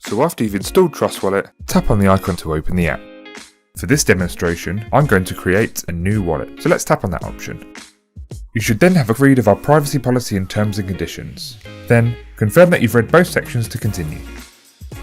So after you've installed Trust Wallet, tap on the icon to open the app. For this demonstration, I'm going to create a new wallet, so let's tap on that option. You should then have a read of our privacy policy and terms and conditions. Then, confirm that you've read both sections to continue.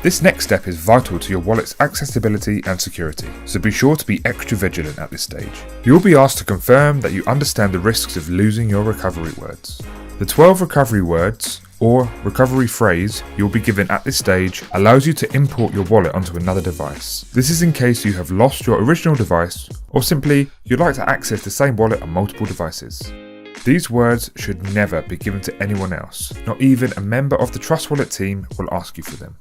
This next step is vital to your wallet's accessibility and security, so be sure to be extra vigilant at this stage. You'll be asked to confirm that you understand the risks of losing your recovery words. The 12 recovery words, or recovery phrase, you'll be given at this stage allows you to import your wallet onto another device. This is in case you have lost your original device, or simply you'd like to access the same wallet on multiple devices. These words should never be given to anyone else, not even a member of the Trust Wallet team will ask you for them.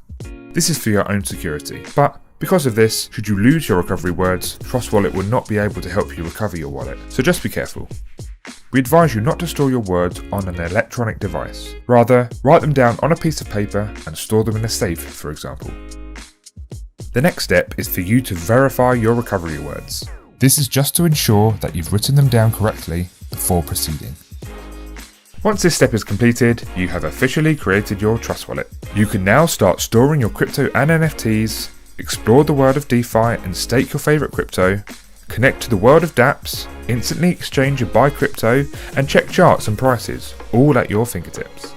This is for your own security, but because of this, should you lose your recovery words, Trust Wallet will not be able to help you recover your wallet, so just be careful. We advise you not to store your words on an electronic device. Rather, write them down on a piece of paper and store them in a safe, for example. The next step is for you to verify your recovery words. This is just to ensure that you've written them down correctly before proceeding. Once this step is completed, you have officially created your Trust Wallet. You can now start storing your crypto and NFTs, explore the world of DeFi and stake your favourite crypto, connect to the world of dApps, instantly exchange and buy crypto, and check charts and prices, all at your fingertips.